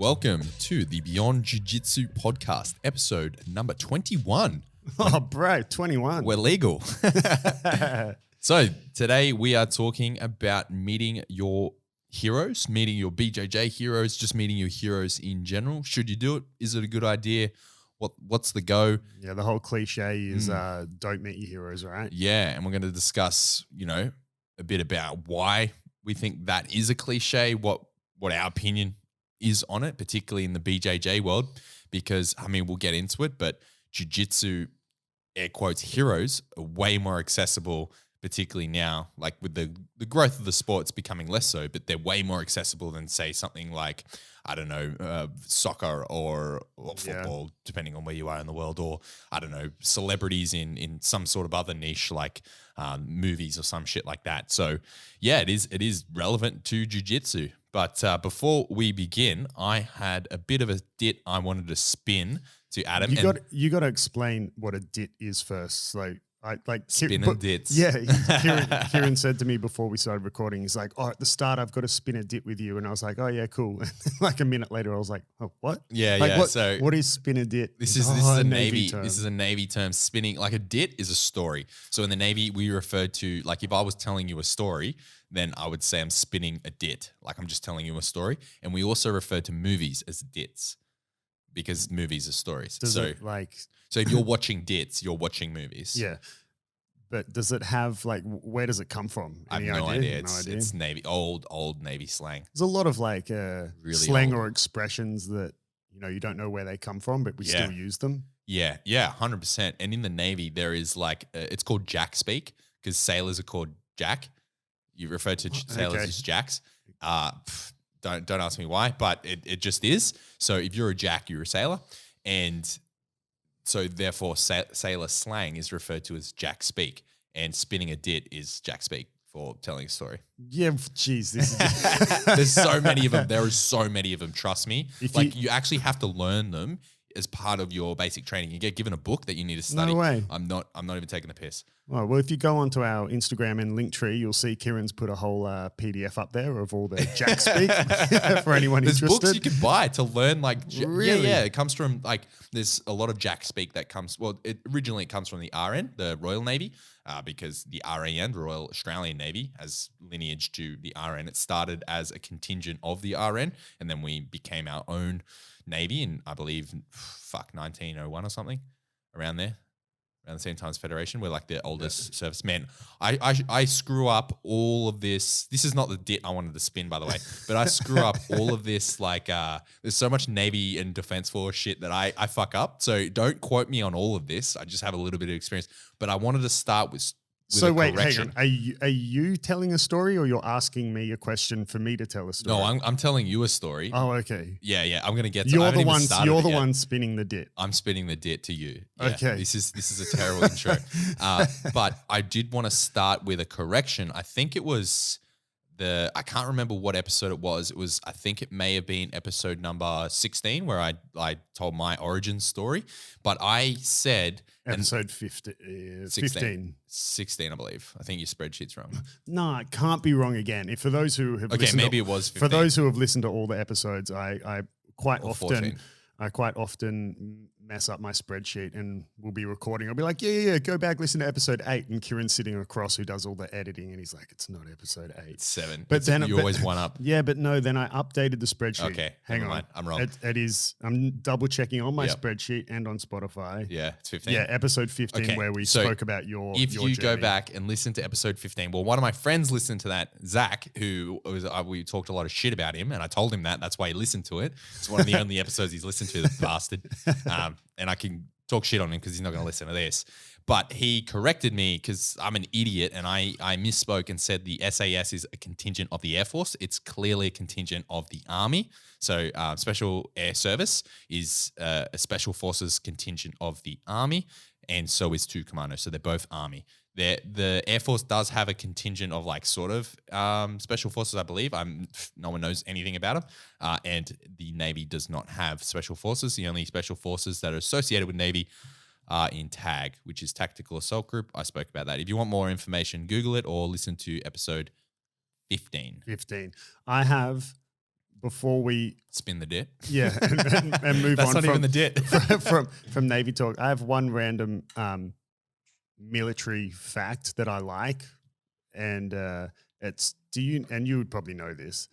Welcome to the Beyond Jiu Jitsu podcast, episode number 21. Oh, bro, 21. We're legal. So today we are talking about meeting your heroes, meeting your BJJ heroes, just meeting your heroes in general. Should you do it? Is it a good idea? What's the go? Yeah, the whole cliche is don't meet your heroes, right? Yeah, and we're going to discuss, a bit about why we think that is a cliche, what our opinion is on it, particularly in the BJJ world, because, we'll get into it, but jiu-jitsu, air quotes, heroes are way more accessible, particularly now, like with the growth of the sport, it's becoming less so, but they're way more accessible than, say, something like, I don't know, soccer or football, depending on where you are in the world, or, I don't know, celebrities in some sort of other niche like movies or some shit like that. So, yeah, it is relevant to jiu-jitsu. But before we begin, I had a bit of a dit I wanted to spin to Adam. You got to explain what a dit is first. Spinning dits. Yeah, Kieren said to me before we started recording, he's like, at the start I've got to spin a dit with you, and I was like, oh yeah, cool. And like a minute later, I was like, oh, what? Yeah. So what is spin a dit? This is a Navy term. This is a Navy term. Spinning, like a dit is a story. So in the Navy, we referred to, like, if I was telling you a story, then I would say I'm spinning a dit. Like, I'm just telling you a story. And we also refer to movies as dits, because movies are stories. So if you're watching dits, you're watching movies. Yeah. But does it have, where does it come from? I have no idea. It's Navy, old Navy slang. There's a lot of really slang old. Or expressions that, you don't know where they come from, but we still use them. Yeah, 100%. And in the Navy, there is it's called Jack speak, because sailors are called Jack. You refer to sailors as Jacks. Don't ask me why, but it just is. So if you're a Jack, you're a sailor. And so therefore sailor slang is referred to as Jack speak. And spinning a dit is Jack speak for telling a story. Yeah, geez. There's so many of them. There are so many of them, trust me. You actually have to learn them as part of your basic training. You get given a book that you need to study. No way. I'm not even taking the piss. Oh, well, if you go onto our Instagram and Linktree, you'll see Kieren's put a whole PDF up there of all the Jack speak for anyone There's interested. There's books you can buy to learn Really? Yeah. It comes from there's a lot of Jack speak that comes. Well, originally it comes from the RN, the Royal Navy, because the RAN, the Royal Australian Navy, has lineage to the RN. It started as a contingent of the RN, and then we became our own Navy in, I believe, 1901 or something, around there. Around the same time as Federation. We're like the oldest service. Man, I screw up all of this. This is not the dit I wanted to spin, by the way, but I screw up all of this. There's so much Navy and Defense Force shit that I fuck up. So don't quote me on all of this. I just have a little bit of experience. But I wanted to start with so wait, correction. hang on. Are you telling a story, or you're asking me a question for me to tell a story? No, I'm telling you a story. Oh, okay. Yeah. I'm gonna get. You're the one spinning the dit. I'm spinning the dit to you. Yeah, okay. This is a terrible intro. But I did want to start with a correction. I think it was I can't remember what episode it was. I think it may have been episode number 16 where I told my origin story, but I said episode 15. 16, I believe. I think your spreadsheet's wrong. No, it can't be wrong again. If for those who have it was 15. For those who have listened to all the episodes, I quite often 14. mess up my spreadsheet, and we'll be recording. I'll be like, yeah, go back, listen to episode 8. And Kieren's sitting across who does all the editing, and he's like, it's not episode 8. It's 7. But then you always one up. Yeah, but no, then I updated the spreadsheet. Okay. Hang on. I'm wrong. I'm double checking on my spreadsheet and on Spotify. Yeah, it's 15. Yeah, episode 15 where we spoke about your journey. Go back and listen to episode 15, well, one of my friends listened to that, Zach, who was we talked a lot of shit about him, and I told him that's why he listened to it. It's one of the only episodes he's listened to, the bastard. And I can talk shit on him because he's not going to listen to this. But he corrected me because I'm an idiot, and I misspoke and said the SAS is a contingent of the Air Force. It's clearly a contingent of the Army. So Special Air Service is a Special Forces contingent of the Army, and so is 2 Commandos. So they're both Army. The Air Force does have a contingent of Special Forces, I believe. No one knows anything about them. And the Navy does not have Special Forces. The only Special Forces that are associated with Navy are in TAG, which is Tactical Assault Group. I spoke about that. If you want more information, Google it or listen to episode 15. 15. I have before we Spin the dit. and move That's on not even the dit. from Navy talk, I have one random military fact that I like, and you would probably know this,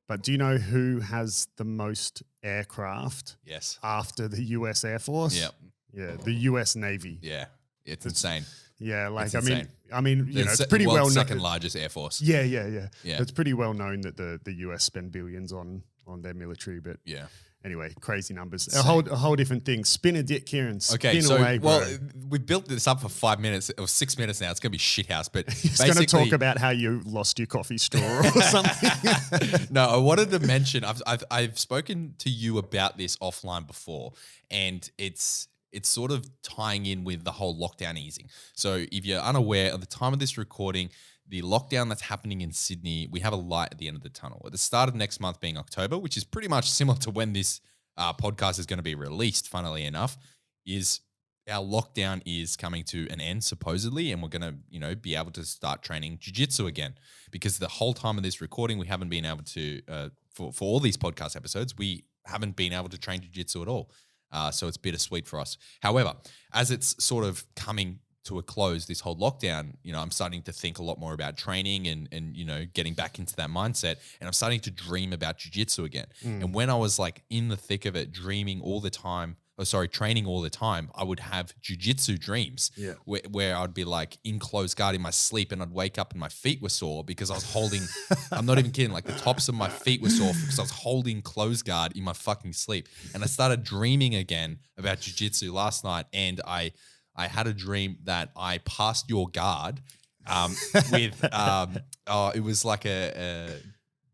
but do you know who has the most aircraft? Yes. After the U.S. Air Force? Yep. Yeah, the U.S. Navy. Yeah. It's insane. Yeah, like It's I insane. mean, it's pretty well known. Second largest air force. Yeah. Yeah. It's pretty well known that the US spend billions on their military, but Yeah. anyway, crazy numbers. A whole different thing. Spin a dick, Kieran. Spin away, bro. Well, we built this up for 5 minutes or 6 minutes now. It's gonna be shithouse, but He's going to talk about how you lost your coffee straw or something. No, I wanted to mention I've spoken to you about this offline before, and it's sort of tying in with the whole lockdown easing. So if you're unaware, at the time of this recording, the lockdown that's happening in Sydney, we have a light at the end of the tunnel. At the start of next month being October, which is pretty much similar to when this podcast is going to be released, funnily enough, is our lockdown is coming to an end, supposedly, and we're going to, be able to start training jiu-jitsu again. Because the whole time of this recording, we haven't been able to, for all these podcast episodes, we haven't been able to train jiu-jitsu at all. So it's bittersweet for us. However, as it's sort of coming to a close, this whole lockdown, I'm starting to think a lot more about training and getting back into that mindset. And I'm starting to dream about jiu-jitsu again. And when I was like in the thick of it, training all the time, I would have jiu-jitsu dreams where I'd be like in closed guard in my sleep, and I'd wake up and my feet were sore because I was holding, I'm not even kidding, like the tops of my feet were sore because I was holding closed guard in my fucking sleep. And I started dreaming again about jiu-jitsu last night, and I had a dream that I passed your guard with, it was like a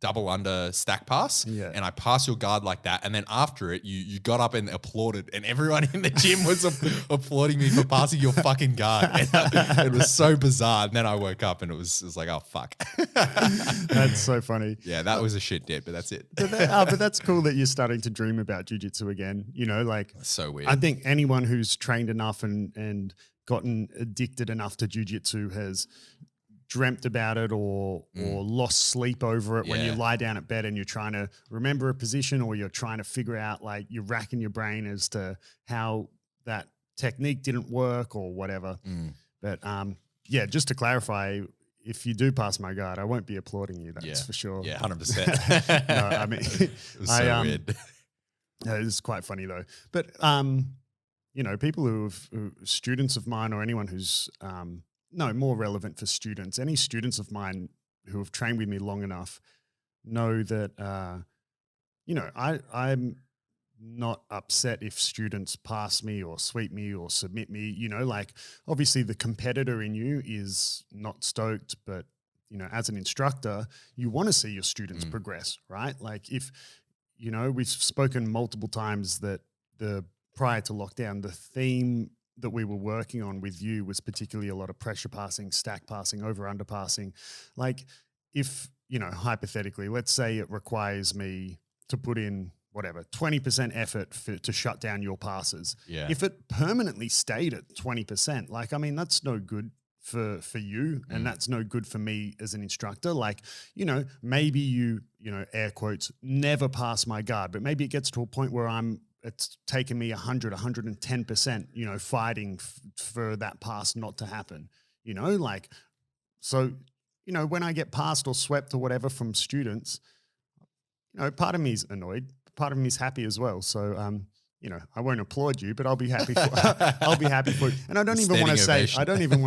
double under stack pass, and I passed your guard like that, and then after it, you got up and applauded, and everyone in the gym was applauding me for passing your fucking guard. And it was so bizarre. And then I woke up and it was like, oh fuck. That's so funny. Yeah, that was a shit dip, but that's it. But that's cool that you're starting to dream about jiu-jitsu again. That's so weird. I think anyone who's trained enough and gotten addicted enough to jiu-jitsu has dreamt about it or lost sleep over it when you lie down at bed and you're trying to remember a position, or you're trying to figure out, like, you're racking your brain as to how that technique didn't work or whatever. But just to clarify, if you do pass my guard, I won't be applauding you. That's for sure. Yeah, 100%. No, I mean, it was so weird. It's quite funny though. But people who students of mine, or anyone who's more relevant for students. Any students of mine who have trained with me long enough know that, I'm not upset if students pass me or sweep me or submit me. Obviously the competitor in you is not stoked, but, as an instructor, you want to see your students progress, right? Like if, we've spoken multiple times that prior to lockdown, the theme that we were working on with you was particularly a lot of pressure passing, stack passing, over under passing. Like if, hypothetically, let's say it requires me to put in 20% effort to shut down your passes. Yeah. If it permanently stayed at 20%, that's no good for you, and that's no good for me as an instructor. Like, maybe you air quotes, never pass my guard, but maybe it gets to a point where it's taken me 110%, fighting for that pass not to happen, when I get passed or swept or whatever from students, part of me is annoyed, part of me is happy as well. So, I won't applaud you, but I'll be happy I'll be happy for you. And I don't even want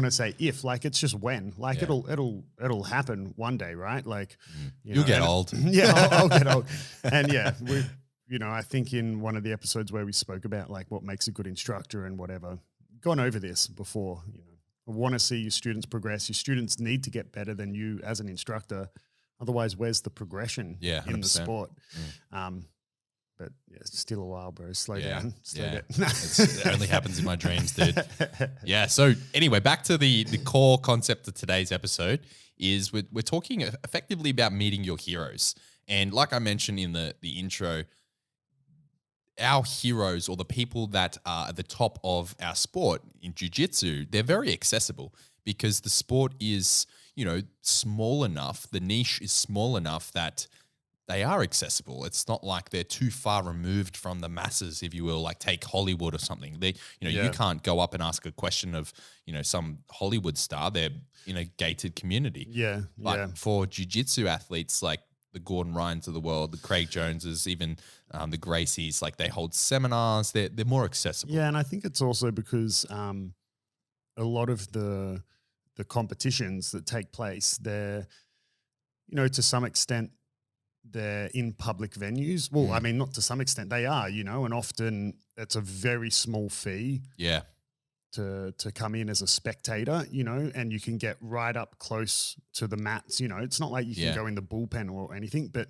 to say if, like, it's just when, like it'll happen one day, right? Like, you'll get old. Yeah, I'll get old. And I think in one of the episodes where we spoke about like what makes a good instructor and whatever, gone over this before, I want to see your students progress. Your students need to get better than you as an instructor. Otherwise, where's the progression in the sport? But it's still a while, bro. Slow down. Slow down. It only happens in my dreams, dude. Yeah. So anyway, back to the core concept of today's episode is we're talking effectively about meeting your heroes. And like I mentioned in the intro, our heroes, or the people that are at the top of our sport in jiu-jitsu, they're very accessible because the sport is, small enough, the niche is small enough that they are accessible. It's not like they're too far removed from the masses, if you will, like take Hollywood or something. They, you can't go up and ask a question of, some Hollywood star. They're in a gated community. Yeah. But for jiu-jitsu athletes like the Gordon Ryans of the world, the Craig Joneses, even the Gracies, like they hold seminars. They're more accessible. Yeah, and I think it's also because a lot of the competitions that take place, they're, to some extent, they're in public venues. Well, I mean, not to some extent, they are, and often it's a very small fee. Yeah. To come in as a spectator, and you can get right up close to the mats. It's not like you can go in the bullpen or anything, but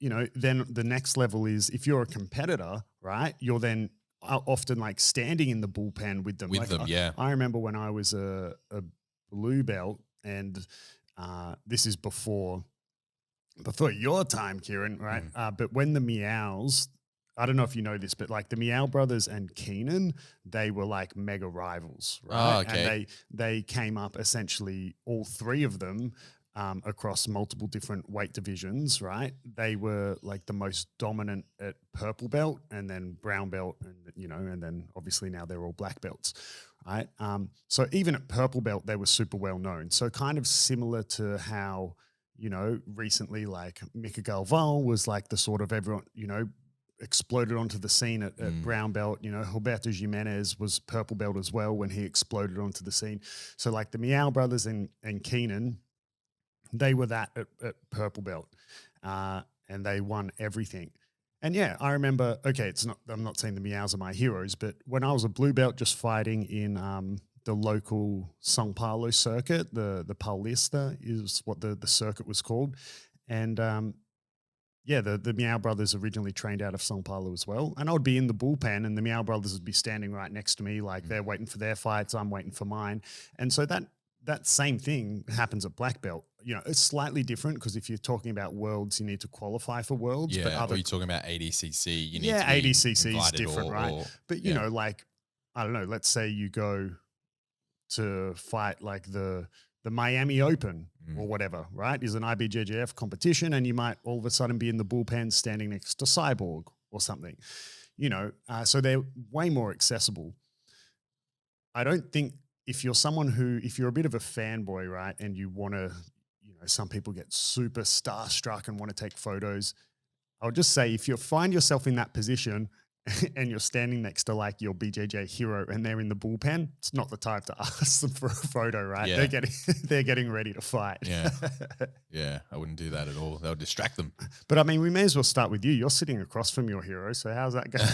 then the next level is if you're a competitor, right? You're then often like standing in the bullpen with them. I remember when I was a blue belt, and this is before your time, Kieren, right? But when the Meows, I don't know if you know this, but like the Meow brothers and Keenan, they were like mega rivals, right? Oh, okay. And they came up essentially, all three of them, across multiple different weight divisions, right? They were like the most dominant at purple belt, and then brown belt, and then obviously now they're all black belts, right? So even at purple belt, they were super well known. So kind of similar to how, recently like Mika Galvão was like the sort of everyone, exploded onto the scene at brown belt. Roberto Jimenez was purple belt as well when he exploded onto the scene. So like the Meow brothers and Keenan, they were that at purple belt, and they won everything. And yeah, I remember, I'm not saying the Meows are my heroes, but when I was a blue belt just fighting in the local São Paulo circuit, the Paulista is what the circuit was called. And the Meow brothers originally trained out of São Paulo as well. And I would be in the bullpen, and the Meow brothers would be standing right next to me, like they're waiting for their fights, I'm waiting for mine. And so that same thing happens at black belt. It's slightly different because if you're talking about worlds, you need to qualify for worlds. Yeah, but or you're talking about ADCC, you need to be ADCC is different, right? But, like, I don't know, let's say you go to fight like the Miami Open or whatever, right? Is an IBJJF competition, and you might all of a sudden be in the bullpen standing next to Cyborg or something, so they're way more accessible. I don't think if you're a bit of a fanboy, right, and you want to, some people get super starstruck and want to take photos. I'll just say, if you find yourself in that position and you're standing next to like your BJJ hero and they're in the bullpen, it's not the time to ask them for a photo, right? Yeah. They're getting ready to fight. Yeah. Yeah, I wouldn't do that at all. That would distract them. But I mean, we may as well start with you. You're sitting across from your hero, so how's that going?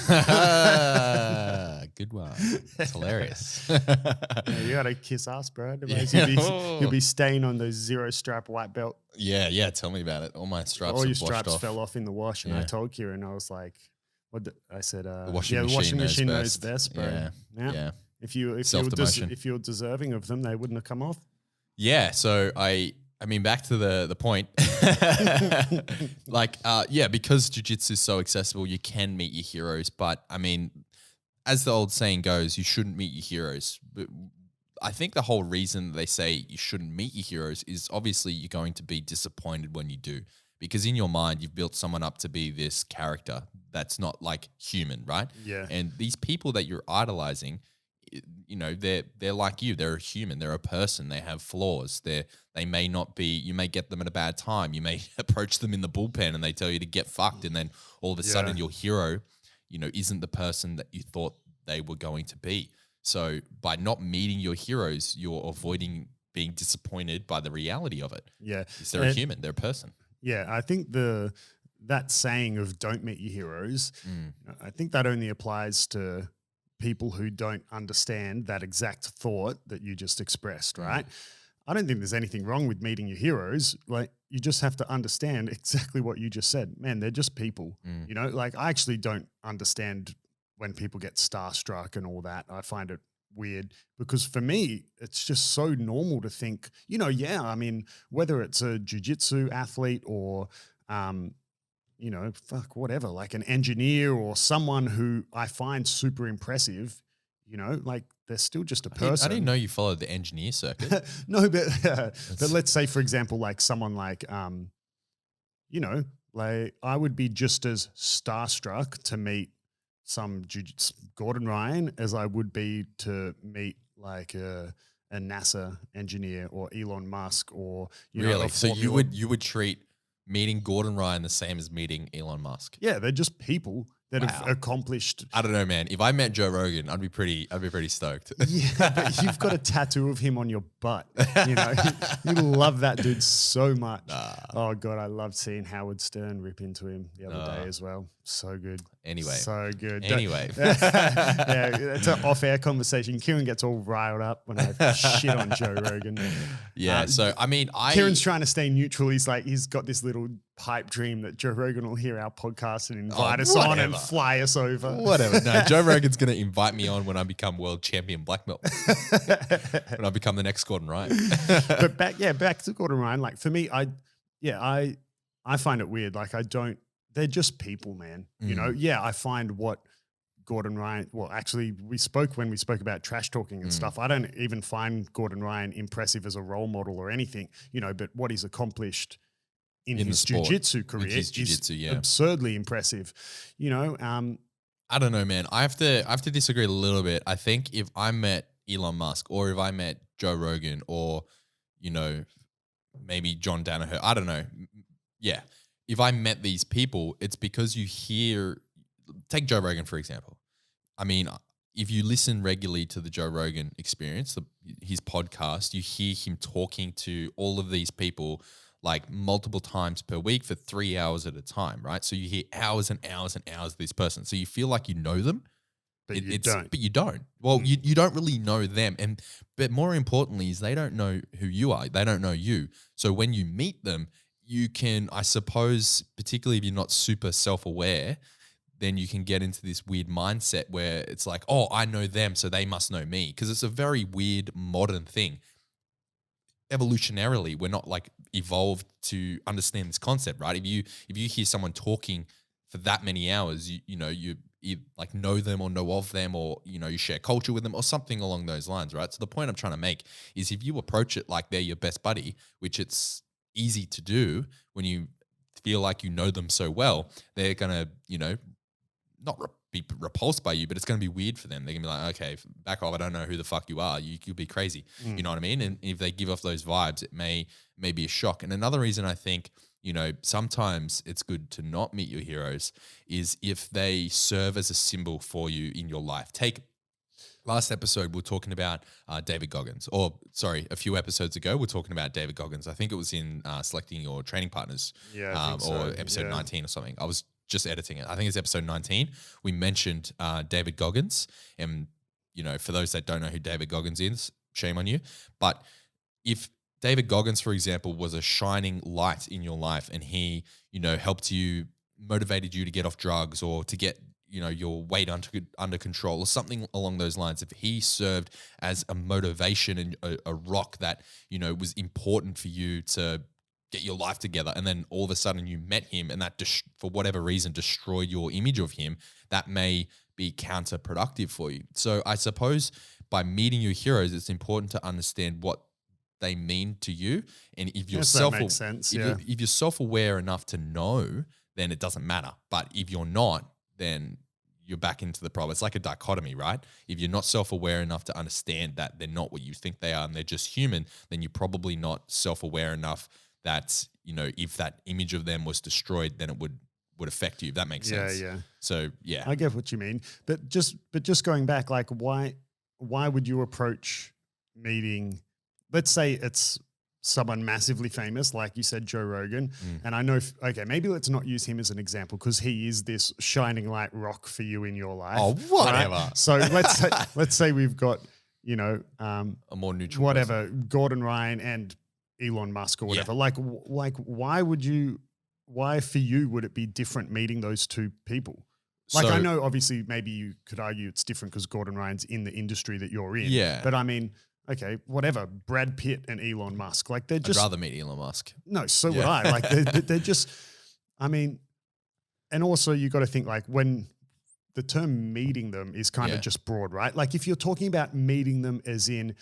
Good one. It's hilarious. You gotta kiss ass, bro. Otherwise you'll be staying on those 0-stripe white belt. Yeah. Tell me about it. All my stripes all your have washed stripes off. fell off in the wash, and I told Kieran, I was like, I said, the washing machine knows best, bro. Yeah. If you were deserving of them, they wouldn't have come off. Yeah. So I mean, back to the point, because jiu-jitsu is so accessible, you can meet your heroes. But I mean, as the old saying goes, you shouldn't meet your heroes. But I think the whole reason they say you shouldn't meet your heroes is obviously you're going to be disappointed when you do. Because in your mind, you've built someone up to be this character that's not like human, right? Yeah. And these people that you're idolizing, they're like you. They're a human. They're a person. They have flaws. They may not be. You may get them at a bad time. You may approach them in the bullpen and they tell you to get fucked, and then all of a sudden your hero, isn't the person that you thought they were going to be. So by not meeting your heroes, you're avoiding being disappointed by the reality of it. Yeah, they're a human. They're a person. Yeah, I think that saying of don't meet your heroes, I think that only applies to people who don't understand that exact thought that you just expressed, right? I don't think there's anything wrong with meeting your heroes. Like, you just have to understand exactly what you just said. Man, they're just people, like I actually don't understand when people get starstruck and all that. I find it weird because for me, it's just so normal to think, I mean, whether it's a jiu-jitsu athlete or, whatever, like an engineer or someone who I find super impressive, like they're still just a person. I didn't know you followed the engineer circuit. No, but let's say, for example, like someone like, Like I would be just as starstruck to meet some Gordon Ryan as I would be to meet like a NASA engineer or Elon Musk or Really? a So Formula. you would treat meeting Gordon Ryan the same as meeting Elon Musk? Yeah, they're just people that have Wow. accomplished. I don't know, man. If I met Joe Rogan, I'd be pretty stoked. Yeah, but you've got a tattoo of him on your butt. You know, you love that dude so much. Oh God, I loved seeing Howard Stern rip into him the other day as well. So good. Anyway. So good. Anyway. Yeah, it's an off-air conversation. Kieran gets all riled up when I shit on Joe Rogan. Yeah. So I mean, Kieran's trying to stay neutral. He's got this little pipe dream that Joe Rogan will hear our podcast and invite us on and fly us over. Whatever. No, Joe Rogan's going to invite me on when I become world champion black belt. When I become the next Gordon Ryan. But back to Gordon Ryan. Like for me, I find it weird. Like they're just people, man. You know, I find what Gordon Ryan, well, actually when we spoke about trash talking and stuff, I don't even find Gordon Ryan impressive as a role model or anything, you know, but what he's accomplished in his jiu-jitsu career is absurdly impressive, you know. I don't know, man. I have to disagree a little bit. I think if I met Elon Musk or if I met Joe Rogan or, you know, maybe John Danaher, I don't know. Yeah. If I met these people, it's because take Joe Rogan, for example. I mean, if you listen regularly to the Joe Rogan Experience, his podcast, you hear him talking to all of these people like multiple times per week for 3 hours at a time, right? So you hear hours and hours and hours of this person. So you feel like you know them, but you don't. But you don't. Well, you don't really know them. But more importantly is they don't know who you are. They don't know you. So when you meet them, you can, I suppose, particularly if you're not super self-aware, then you can get into this weird mindset where it's like, oh, I know them, so they must know me. Because it's a very weird modern thing. Evolutionarily, we're not like evolved to understand this concept, right? If you hear someone talking for that many hours, you like know them or know of them, or you share culture with them or something along those lines, right? So the point I'm trying to make is if you approach it like they're your best buddy, which it's easy to do when you feel like you know them so well, they're gonna not be repulsed by you, but it's going to be weird for them. They're going to be like, okay, back off. I don't know who the fuck you are. You could be crazy. You know what I mean? And if they give off those vibes, it may be a shock. And another reason I think, sometimes it's good to not meet your heroes is if they serve as a symbol for you in your life. Take last episode, we're talking about David Goggins, a few episodes ago, we're talking about David Goggins. I think it was in selecting your training partners, or episode 19 or something. I was just editing it. I think it's episode 19. We mentioned David Goggins. And, for those that don't know who David Goggins is, shame on you. But if David Goggins, for example, was a shining light in your life and he, helped you, motivated you to get off drugs or to get, your weight under control or something along those lines, if he served as a motivation and a rock that, was important for you to get your life together, and then all of a sudden you met him and that for whatever reason destroyed your image of him, that may be counterproductive for you. So I suppose by meeting your heroes, it's important to understand what they mean to you. And if you're if you're self-aware enough to know, then it doesn't matter. But if you're not, then you're back into the problem. It's like a dichotomy, right? If you're not self-aware enough to understand that they're not what you think they are and they're just human, then you're probably not self-aware enough that, if that image of them was destroyed, then it would affect you, if that makes sense. Yeah. So, yeah. I get what you mean. But just going back, like why would you approach meeting, let's say it's someone massively famous, like you said, Joe Rogan. And I know, maybe let's not use him as an example because he is this shining light rock for you in your life. Oh, whatever. Right? So let's say we've got, a more neutral whatever, person. Gordon Ryan and Elon Musk or whatever. Yeah. Like why for you would it be different meeting those two people? Like, I know obviously maybe you could argue it's different because Gordon Ryan's in the industry that you're in. Yeah. But I mean, okay, whatever, Brad Pitt and Elon Musk, like they're just— I'd rather meet Elon Musk. No, so would I. Like they're just, I mean, and also you got to think like when the term meeting them is kind of just broad, right? Like if you're talking about meeting them as in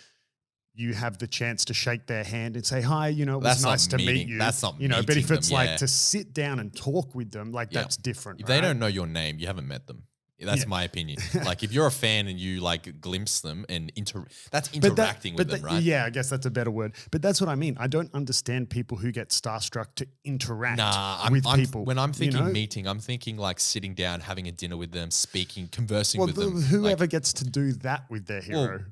you have the chance to shake their hand and say, hi, it was That's not nice to meet meeting- you. that's not but if meeting it's them, like yeah. to sit down and talk with them, like Yeah. that's different. If right? they don't know your name, you haven't met them. That's Yeah. my opinion. Like if you're a fan and you like glimpse them and that's But interacting with them, right? Yeah, I guess that's a better word. But that's what I mean. I don't understand people who get starstruck to interact with people. When I'm thinking know? meeting, I'm thinking like sitting down, having a dinner with them, speaking, conversing Well, with them. whoever Like, gets to do that with their hero.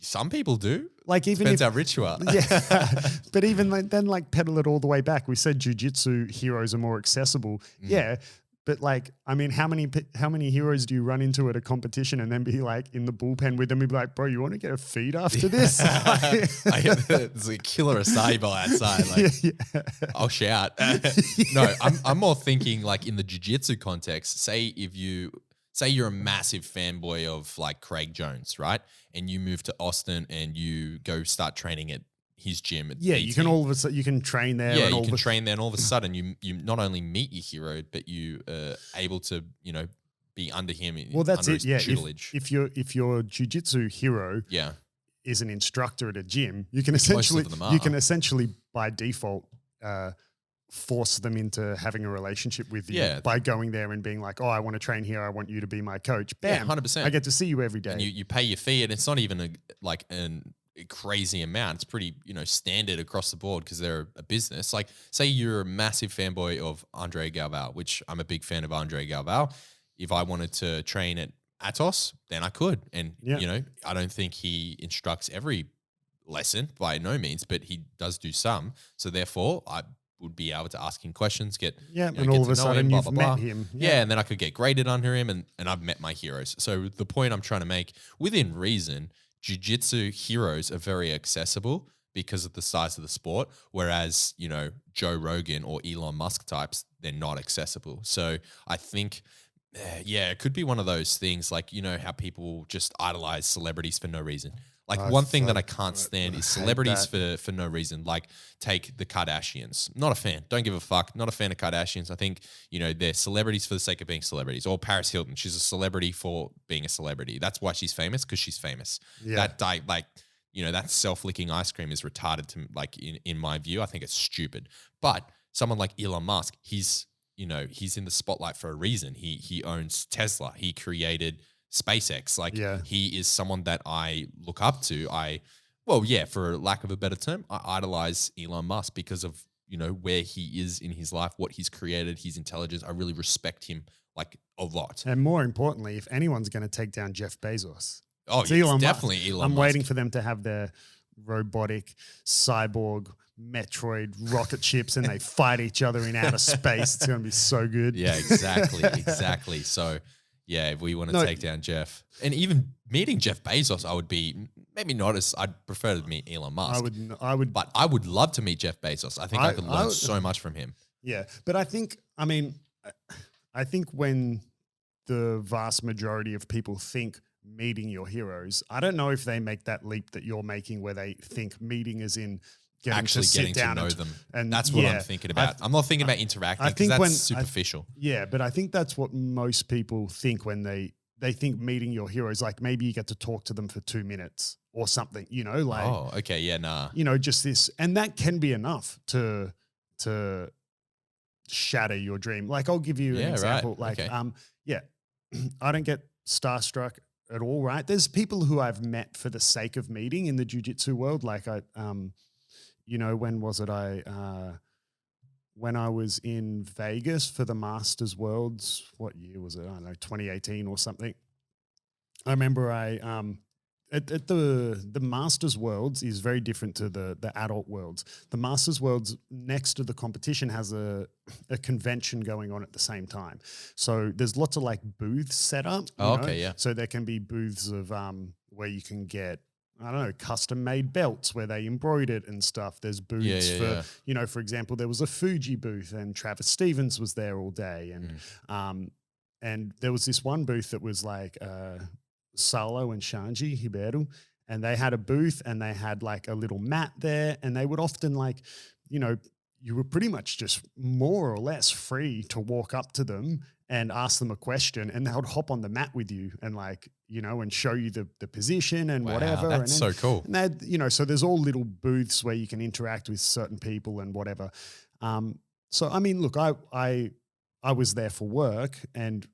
some people do. Like even Depends if, how rich you are. yeah, but even then pedal it all the way back. We said Jiu Jitsu heroes are more accessible. Yeah, but like, I mean, how many heroes do you run into at a competition and then be like in the bullpen with them and be like, bro, you want to get a feed after this? There's a killer acai bowl outside. Like, I'll shout. No, I'm more thinking like in the jiu-jitsu context. Say you're a massive fanboy of like Craig Jones, right? And you move to Austin and you go start training at his gym. At you can all of a sudden you can train there. Yeah, and you can train there, and all of a sudden you not only meet your hero, but you are able to be under him. Well, that's under it. his Yeah, tutelage. if your jiu-jitsu hero Yeah, is an instructor at a gym, you can most of essentially them are. by default force them into having a relationship with you Yeah. by going there and being like, oh, I want to train here. I want you to be my coach. Bam, 100%. I get to see you every day. and you pay your fee, and it's not even a crazy amount. It's pretty standard across the board because they're a business. Like say you're a massive fanboy of Andre Galvao, which I'm a big fan of Andre Galvao. If I wanted to train at Atos, then I could. And I don't think he instructs every lesson by no means, but he does do some. So therefore, I would be able to ask him questions, and all of a sudden you've met him. Yeah, and then I could get graded under him, and I've met my heroes. So the point I'm trying to make, within reason, jiu-jitsu heroes are very accessible because of the size of the sport, whereas, Joe Rogan or Elon Musk types, they're not accessible. So I think, it could be one of those things like, how people just idolize celebrities for no reason. Like one thing that I can't stand is celebrities for no reason. Like take the Kardashians. Not a fan. Don't give a fuck. Not a fan of Kardashians. I think, they're celebrities for the sake of being celebrities. Or Paris Hilton. She's a celebrity for being a celebrity. That's why she's famous, because she's famous. Yeah. That self-licking ice cream is retarded to in my view. I think it's stupid. But someone like Elon Musk, he's in the spotlight for a reason. He owns Tesla. He created SpaceX. He is someone that I look up to. For lack of a better term, I idolize Elon Musk because of, where he is in his life, what he's created, his intelligence. I really respect him a lot. And more importantly, if anyone's going to take down Jeff Bezos, it's definitely Elon I'm Musk. waiting for them to have their robotic cyborg Metroid rocket ships and they fight each other in outer space. It's going to be so good. Yeah, exactly. So, if we want to take down Jeff, and even meeting Jeff Bezos, I would be maybe not as I'd prefer to meet Elon Musk. But I would love to meet Jeff Bezos. I think I could learn so much from him. Yeah, but I think when the vast majority of people think meeting your heroes, I don't know if they make that leap that you're making, where they think meeting as in getting to know them. And that's what I'm thinking about. I'm not thinking about interacting because that's superficial. But I think that's what most people think when they think meeting your heroes, like maybe you get to talk to them for 2 minutes or something, Oh, okay. Yeah, nah. Just this. And that can be enough to shatter your dream. Like I'll give you an example. Right. Okay. I don't get starstruck at all, right? There's people who I've met for the sake of meeting in the jiu-jitsu world. Like when was it? When I was in Vegas for the Masters Worlds, what year was it? I don't know, 2018 or something. I remember at the Masters Worlds is very different to the adult worlds. The Masters Worlds next to the competition has a convention going on at the same time. So there's lots of booths set up. Okay, yeah. So there can be booths of where you can get, I don't know, custom made belts where they embroidered it and stuff. There's booths for example, there was a Fuji booth and Travis Stevens was there all day. And there was this one booth that was Salo and Shanji Hiberu, and they had a booth and they had a little mat there, and they would often you were pretty much just more or less free to walk up to them and ask them a question, and they would hop on the mat with you and and show you the position and whatever. That's so cool. And they, so there's all little booths where you can interact with certain people and whatever. So, I mean, look, I was there for work, and,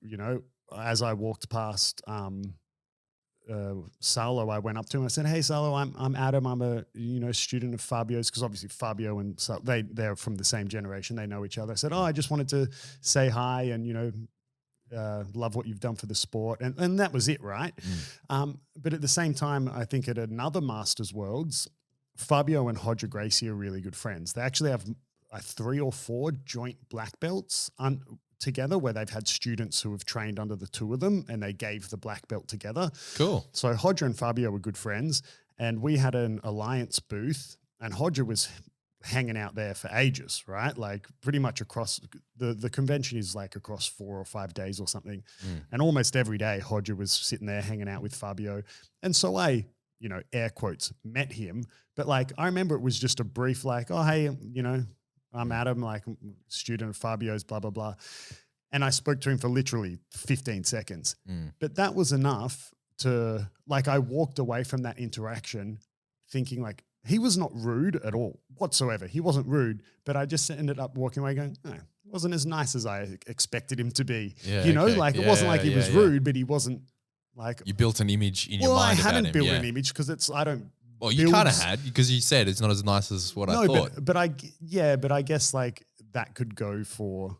as I walked past, Salo, I went up to him. I said, "Hey, Salo, I'm Adam. I'm a student of Fabio's," because obviously Fabio and they're from the same generation. They know each other. I said, "Oh, I just wanted to say hi and love what you've done for the sport," and that was it, right? But at the same time, I think at another Masters Worlds, Fabio and Roger Gracie are really good friends. They actually have 3 or 4 joint black belts together, where they've had students who have trained under the 2 of them, and they gave the black belt together. Cool. So Hodger and Fabio were good friends, and we had an alliance booth, and Hodger was hanging out there for ages, right? Like pretty much across the convention is like across 4 or 5 days or something. And almost every day Hodger was sitting there hanging out with Fabio. And so I, air quotes, met him. But I remember it was just a brief "Oh, hey, I'm Adam, student of Fabio's, blah, blah, blah." And I spoke to him for literally 15 seconds. But that was enough to, I walked away from that interaction thinking he was not rude at all whatsoever. He wasn't rude, but I just ended up walking away going, "No, it wasn't as nice as I expected him to be." Yeah, it wasn't he was rude, but he wasn't You built an image in your mind about him. I hadn't built an image because Well, you kind of had, because you said it's not as nice as what I thought. But I guess that could go for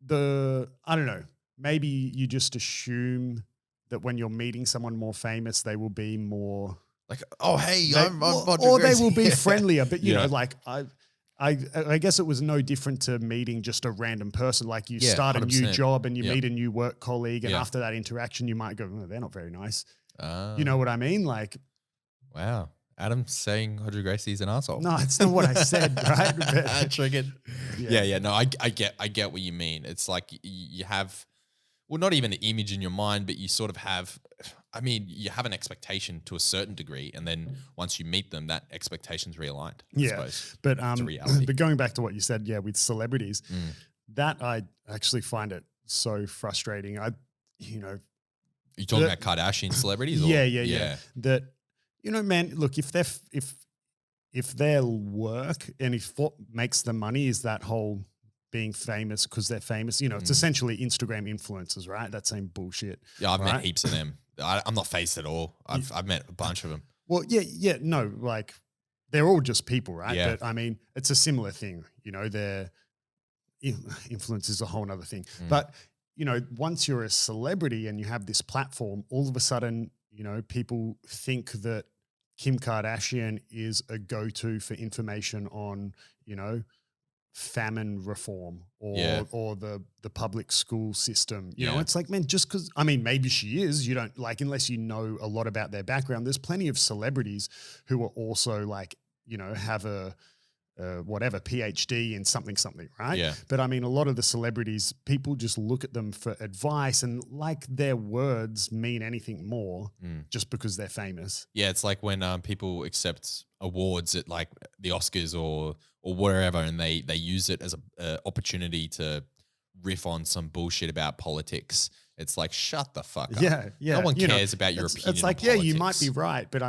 I don't know, maybe you just assume that when you're meeting someone more famous, they will be more "Oh, hey, I'm or they will be friendlier. But I guess it was no different to meeting just a random person. You start a new 100%. job and you meet a new work colleague, and after that interaction, you might go, "Oh, they're not very nice." You know what I mean? Wow. Adam saying Roger Gracie's an asshole. No, it's not what I said, right? But, triggered. Yeah. No, I get what you mean. It's you have, well, not even an image in your mind, but you sort of have, you have an expectation to a certain degree, and then once you meet them, that expectation's realigned. I suppose. But it's a reality. But going back to what you said, with celebrities, that I actually find it so frustrating. You're talking about Kardashian celebrities? Or? Yeah. That, man, look, if their work and if what makes them money is that whole being famous because they're famous, it's essentially Instagram influencers, right? That same bullshit. Yeah, I've met heaps of them. I'm not faced at all. I've met a bunch of them. Well, no, they're all just people, right? Yeah. But it's a similar thing. Their influence is a whole nother thing. But once you're a celebrity and you have this platform, all of a sudden, people think that Kim Kardashian is a go-to for information on, famine reform or the public school system. You know, it's man, just because, maybe she is, you don't unless you know a lot about their background. There's plenty of celebrities who are also have a whatever PhD in something, right? Yeah. But a lot of the celebrities, people just look at them for advice and their words mean anything more just because they're famous. Yeah, it's like when people accept awards at the Oscars or wherever, and they use it as a opportunity to riff on some bullshit about politics. It's shut the fuck up. Yeah. No one cares about your opinion. It's on politics. you might be right, but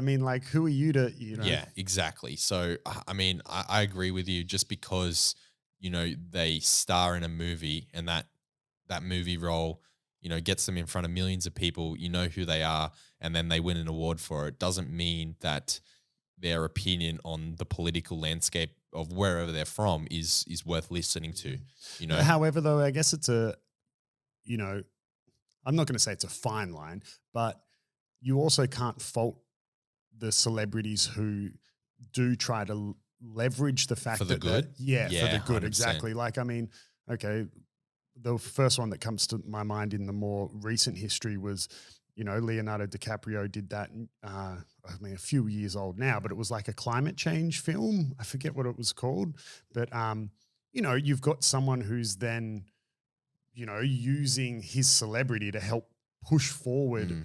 who are you to, Yeah, exactly. So, I agree with you. Just because, they star in a movie and that movie role, gets them in front of millions of people, who they are, and then they win an award for it, doesn't mean that their opinion on the political landscape of wherever they're from is worth listening to. However, though, I guess it's I'm not going to say it's a fine line, but you also can't fault the celebrities who do try to leverage the fact for the that good. For the good, 100%. exactly. Okay, the first one that comes to my mind in the more recent history was, Leonardo DiCaprio did that. A few years old now, but it was a climate change film. I forget what it was called, but you've got someone who's then, using his celebrity to help push forward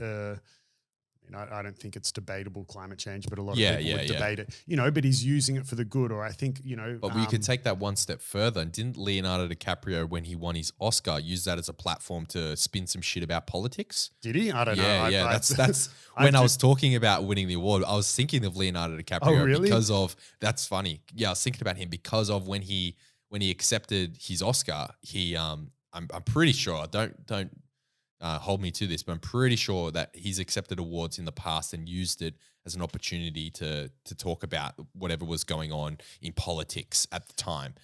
I don't think it's debatable climate change, but a lot of Yeah, people would yeah. debate it, but he's using it for the good. Or I think, But we could take that one step further. And didn't Leonardo DiCaprio, when he won his Oscar, use that as a platform to spin some shit about politics? did he? I don't know. Yeah. That's when I was talking about winning the award, I was thinking of Leonardo DiCaprio really? because of, that's funny. Yeah, I was thinking about him because of when he accepted his Oscar, I'm pretty sure, don't hold me to this, but I'm pretty sure that he's accepted awards in the past and used it as an opportunity to talk about whatever was going on in politics at the time.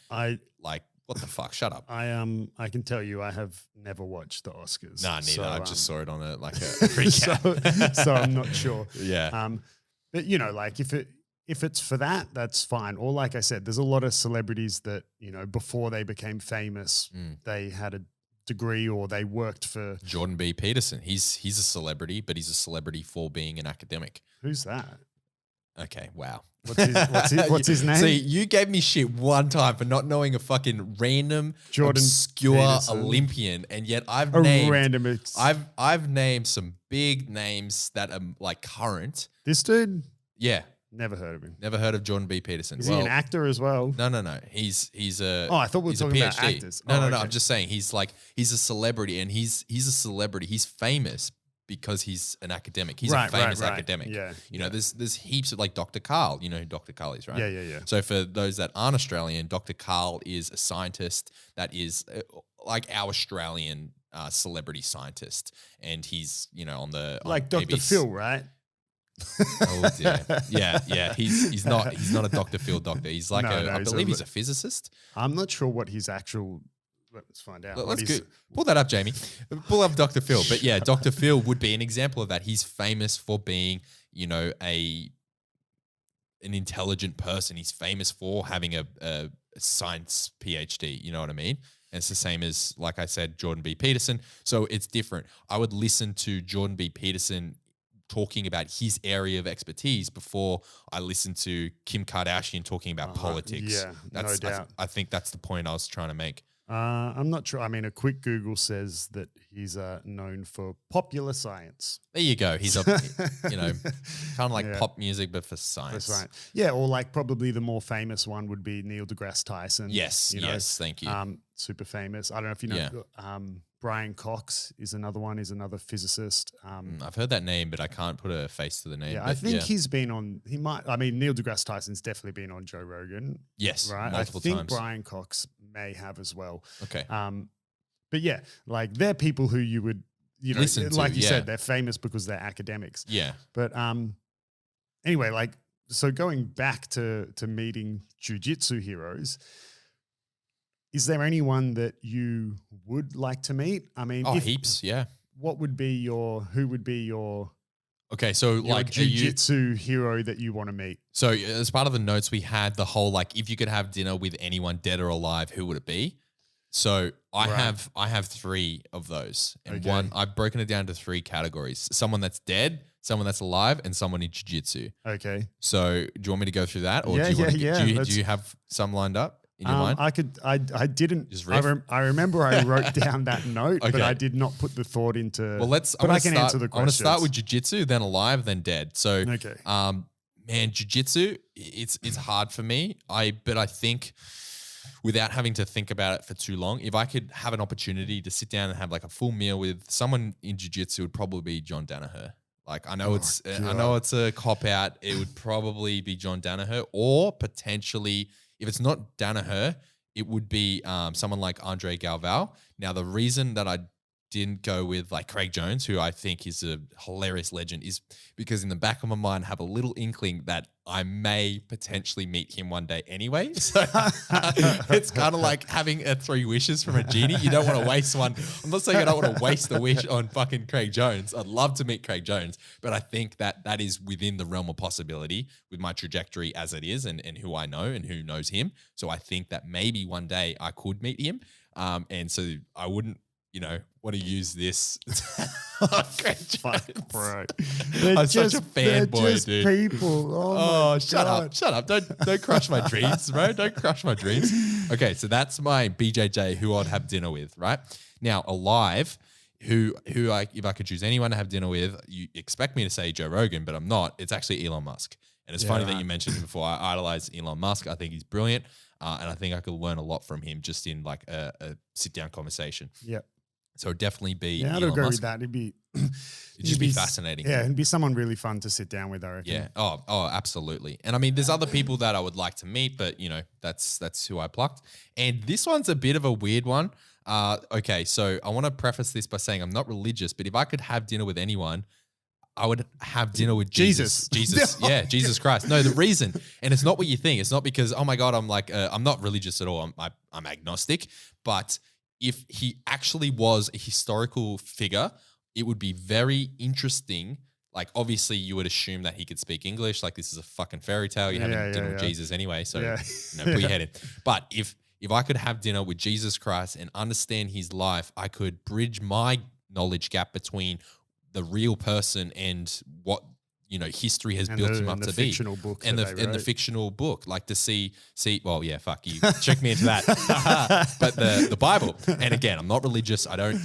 What the fuck? Shut up. I can tell you, I have never watched the Oscars. Nah, neither. So, I just saw it on a recap. so I'm not sure. Yeah. But if it's for that, that's fine. Or like I said, there's a lot of celebrities that, before they became famous, they had a degree or they worked for Jordan B. Peterson. He's a celebrity, but he's a celebrity for being an academic. Who's that? Okay, wow. What's his name? See, you gave me shit one time for not knowing a fucking random obscure Peterson. Olympian, and yet I've named some big names that are like current. This dude? Yeah. Never heard of him. Never heard of Jordan B. Peterson. Is he an actor as well? No. He's a. Oh, I thought we were talking about actors. No. I'm just saying he's a celebrity, and he's a celebrity. He's famous because he's an academic. He's a famous academic. Yeah. There's heaps of like Dr. Carl. You know who Dr. Carl is, right? Yeah. So for those that aren't Australian, Dr. Carl is a scientist that is like our Australian celebrity scientist, and he's on the like Dr. ABC. Phil, right? Oh dear. Yeah. He's not a Dr. Phil doctor. He's like I believe he's a physicist. I'm not sure what his actual. Let's find out. Let's go. Pull that up, Jamie. Pull up Dr. Phil. But yeah, Dr. Phil would be an example of that. He's famous for being, an intelligent person. He's famous for having a science PhD. You know what I mean? And it's the same as, like I said, Jordan B. Peterson. So it's different. I would listen to Jordan B. Peterson talking about his area of expertise before I listen to Kim Kardashian talking about politics. Yeah, no doubt. I think that's the point I was trying to make. I'm not sure. I mean, a quick Google says that he's known for popular science. There you go. He's kind of like pop music, but for science. For science. Yeah, or like probably the more famous one would be Neil deGrasse Tyson. Yes, thank you. Super famous. I don't know if you know. Brian Cox is another one. He's another physicist. I've heard that name, but I can't put a face to the name. Yeah, I think he's been on. He might. I mean, Neil deGrasse Tyson's definitely been on Joe Rogan. Yes, right. Multiple I think times. Brian Cox may have as well. Okay. But yeah, like they're people who you would listen to, like you said, they're famous because they're academics. Yeah. But anyway, so going back to meeting jiu-jitsu heroes. Is there anyone that you would like to meet? I mean, heaps, yeah. Who would be your okay, so like jiu-jitsu hero that you want to meet? So as part of the notes, we had the whole like, if you could have dinner with anyone dead or alive, who would it be? So I have three of those, and one I've broken it down to three categories: someone that's dead, someone that's alive, and someone in jiu-jitsu. Okay. So do you want me to go through that, or do you have some lined up? In your mind? I didn't. Just I remember I wrote down that note, but I did not put the thought into. Well, I can answer the question. I want to start with jiu-jitsu, then alive, then dead. So, man, jiu-jitsu, it's hard for me. But I think without having to think about it for too long, if I could have an opportunity to sit down and have like a full meal with someone in jiu-jitsu, it would probably be John Danaher. Like I know it's a cop out. It would probably be John Danaher, or potentially. If it's not Danaher, it would be someone like Andre Galvao. Now, the reason that I didn't go with like Craig Jones, who I think is a hilarious legend, is because in the back of my mind I have a little inkling that I may potentially meet him one day anyway. So it's kind of like having three wishes from a genie. You don't want to waste one. I'm not saying I don't want to waste a wish on fucking Craig Jones. I'd love to meet Craig Jones, but I think that is within the realm of possibility with my trajectory as it is and who I know and who knows him. So I think that maybe one day I could meet him. And so I wouldn't, want to use this. Fuck, bro. I'm such a fanboy, dude. People. Oh shut up. Don't crush my dreams, bro. Don't crush my dreams. Okay, so that's my BJJ who I'd have dinner with, right? Now, alive, if I could choose anyone to have dinner with, you expect me to say Joe Rogan, but I'm not. It's actually Elon Musk. And it's funny that you mentioned him before. I idolize Elon Musk. I think he's brilliant. And I think I could learn a lot from him just in like a sit down conversation. Yeah. So it'd definitely be Yeah, I'd Elon agree Musk. with that. It'd just be fascinating. Yeah, it'd be someone really fun to sit down with, I reckon. Yeah. Oh, absolutely. And I mean, there's other people that I would like to meet, but that's who I plucked. And this one's a bit of a weird one. Okay, so I want to preface this by saying I'm not religious, but if I could have dinner with anyone, I would have dinner with Jesus. Jesus. Yeah, Jesus Christ. No, the reason, and it's not what you think. It's not because, oh my God, I'm like, I'm not religious at all. I'm agnostic. But if he actually was a historical figure, it would be very interesting. Like, obviously, you would assume that he could speak English. Like, this is a fucking fairy tale. You're having dinner with Jesus anyway. So, put your head in. But if I could have dinner with Jesus Christ and understand his life, I could bridge my knowledge gap between the real person and what history has built him up to be, and the fictional book, like to see. Well, yeah, fuck you, check me into that. But the Bible, and again, I'm not religious. I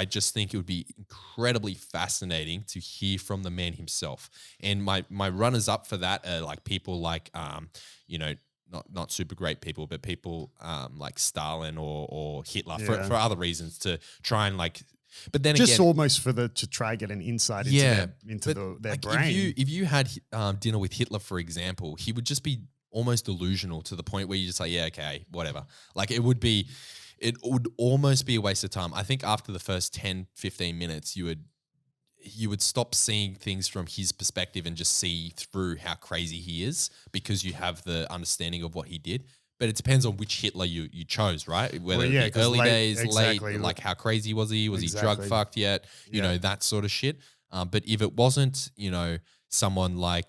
just think it would be incredibly fascinating to hear from the man himself. And my runners up for that are like people like not super great people, but people like Stalin or Hitler for other reasons to try and like. But then just again, almost to try get an insight into their like brain. If you had dinner with Hitler, for example, he would just be almost delusional to the point where you just like, yeah, okay, whatever. Like it would almost be a waste of time. I think after the first 10, 15 minutes, you would stop seeing things from his perspective and just see through how crazy he is because you have the understanding of what he did. But it depends on which Hitler you chose, right? Whether the early days, late, like how crazy was he? Was he drug fucked yet? You know, that sort of shit. But if it wasn't, someone like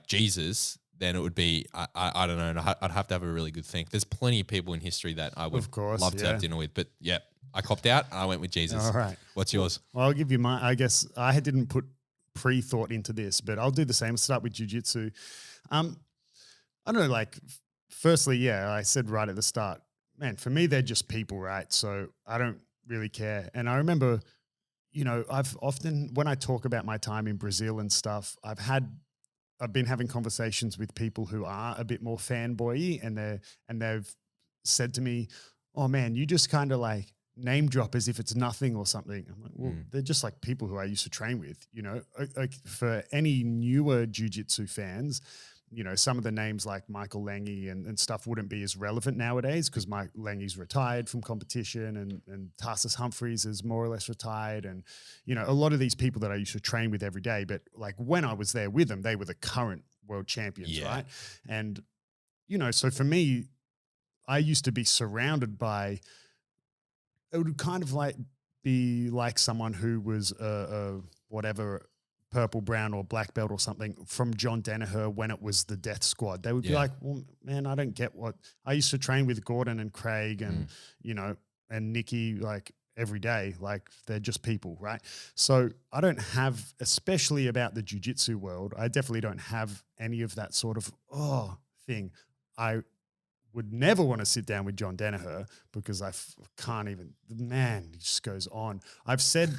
Jesus, then it would be, I don't know, I'd have to have a really good think. There's plenty of people in history that I would love to have dinner with. But yeah, I copped out. I went with Jesus. All right. What's yours? Well, I'll give you mine. I guess I didn't put pre-thought into this, but I'll do the same. I'll start with Jiu Jitsu. I don't know, like... Firstly, I said right at the start, man, for me, they're just people, right? So I don't really care. And I remember, I've often, when I talk about my time in Brazil and stuff, I've been having conversations with people who are a bit more fanboy-y and they've said to me, oh man, you just kind of like name drop as if it's nothing or something. I'm like, well, they're just like people who I used to train with, like for any newer jiu-jitsu fans, some of the names like Michael Lange and stuff wouldn't be as relevant nowadays because Mike Lange's retired from competition and Tarsus Humphreys is more or less retired. And, a lot of these people that I used to train with every day, but like when I was there with them, they were the current world champions, right? And, so for me, I used to be surrounded by, it would kind of like be like someone who was whatever, purple, brown or black belt or something from John Danaher when it was the Death Squad. They would be like, well, man, I don't get what I used to train with Gordon and Craig and, and Nikki like every day. Like they're just people, right? So I don't have, especially about the jiu-jitsu world, I definitely don't have any of that sort of, thing. I would never want to sit down with John Danaher because I can't even, man, he just goes on. I've said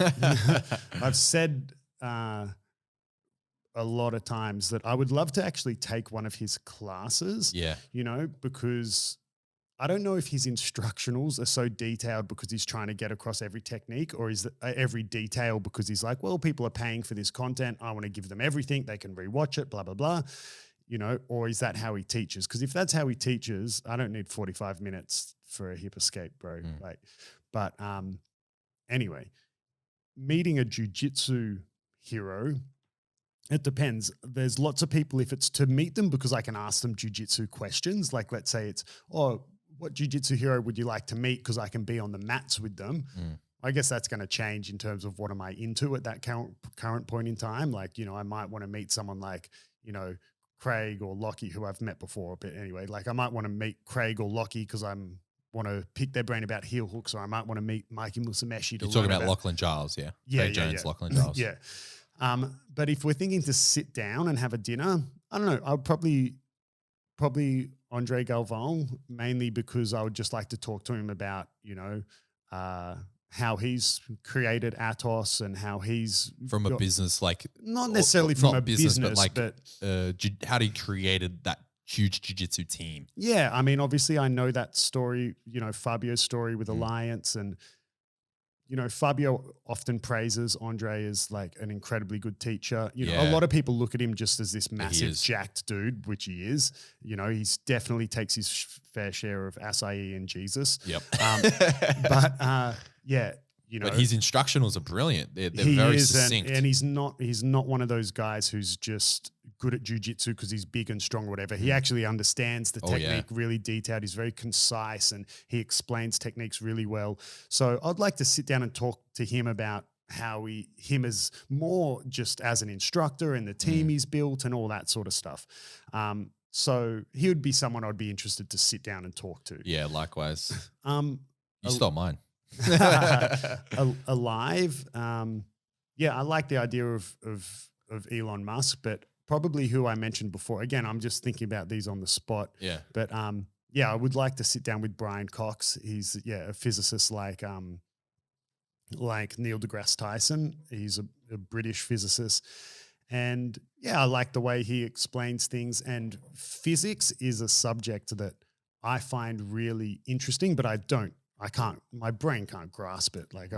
a lot of times that I would love to actually take one of his classes, because I don't know if his instructionals are so detailed because he's trying to get across every technique or is every detail because he's like, well, people are paying for this content. I want to give them everything. They can rewatch it, blah, blah, blah, or is that how he teaches? Because if that's how he teaches, I don't need 45 minutes for a hip escape, bro. Anyway, meeting a jiu-jitsu hero, it depends. There's lots of people, if it's to meet them because I can ask them jiu-jitsu questions, like let's say it's, what jiu-jitsu hero would you like to meet because I can be on the mats with them. I guess that's going to change in terms of what am I into at that current point in time. Like, I might want to meet someone like, Craig or Lockie who I've met before. But anyway, like I might want to meet Craig or Lockie because want to pick their brain about heel hooks, or I might want to meet Mikey Musumeci. You're talking about Lachlan Giles, yeah? Craig Jones, Lachlan Giles. Yeah. But if we're thinking to sit down and have a dinner, I don't know, I would probably Andre Galvão, mainly because I would just like to talk to him about, how he's created Atos and how he's from a business, like not necessarily from a business, but like how he created that huge jiu-jitsu team. Yeah, I mean, obviously, I know that story. Fabio's story with Alliance, and Fabio often praises Andre as like an incredibly good teacher. A lot of people look at him just as this massive jacked dude, which he is. He's definitely takes his fair share of acai and Jesus. Yep. Yeah, but his instructionals are brilliant. They're very succinct. And he's not one of those guys who's just good at jiu-jitsu because he's big and strong or whatever. He actually understands the technique really detailed. He's very concise and he explains techniques really well. So I'd like to sit down and talk to him about how him as more just as an instructor and the team he's built and all that sort of stuff. So he would be someone I'd be interested to sit down and talk to. Yeah, likewise. You stole mine. Alive. I like the idea of Elon Musk, but probably who I mentioned before. Again, I'm just thinking about these on the spot. Yeah. But I would like to sit down with Brian Cox. He's a physicist like Neil deGrasse Tyson. He's a British physicist. And I like the way he explains things. And physics is a subject that I find really interesting, but my brain can't grasp it. Like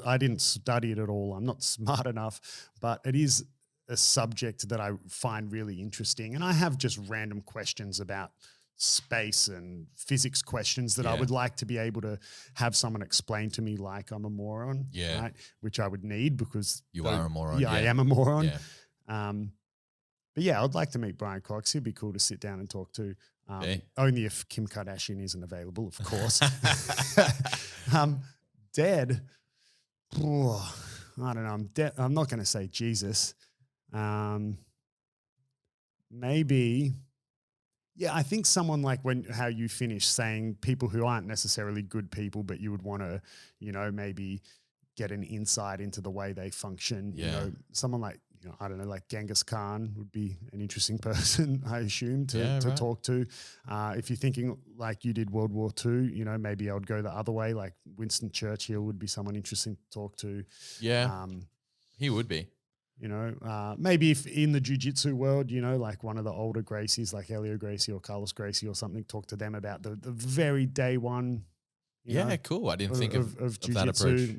I didn't study it at all. I'm not smart enough, but it is a subject that I find really interesting. And I have just random questions about space and physics questions that I would like to be able to have someone explain to me like I'm a moron, right? Which I would need because you are a moron. Yeah, I am a moron. Yeah. But I'd like to meet Brian Cox. He'd be cool to sit down and talk to. Only if Kim Kardashian isn't available, of course. Dead. I don't know. I'm not going to say Jesus. Maybe. Yeah, I think someone like how you finish saying people who aren't necessarily good people, but you would want to, maybe get an insight into the way they function. Someone like, I don't know, like Genghis Khan would be an interesting person, I assume, to talk to. If you're thinking like you did World War II, maybe I would go the other way. Like Winston Churchill would be someone interesting to talk to. Yeah, he would be. Maybe if in the jiu-jitsu world, like one of the older Gracies, like Helio Gracie or Carlos Gracie or something, talk to them about the very day one. Cool. I didn't think of that approach.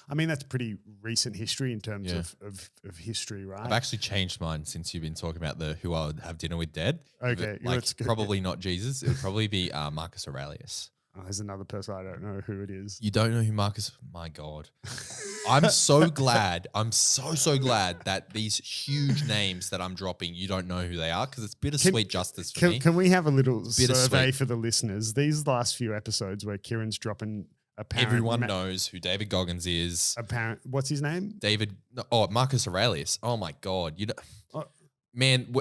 I mean, that's pretty recent history in terms of history, right? I've actually changed mine since you've been talking about who I would have dinner with dead. Okay. Like probably not Jesus. It would probably be Marcus Aurelius. Oh, there's another person. I don't know who it is. You don't know who Marcus? My God. I'm so glad. I'm so glad that these huge names that I'm dropping, you don't know who they are because it's bittersweet justice for me. Can we have a little survey for the listeners? These last few episodes where Kieran's dropping everyone knows who David Goggins is. What's his name? Marcus Aurelius. Oh my God. Man,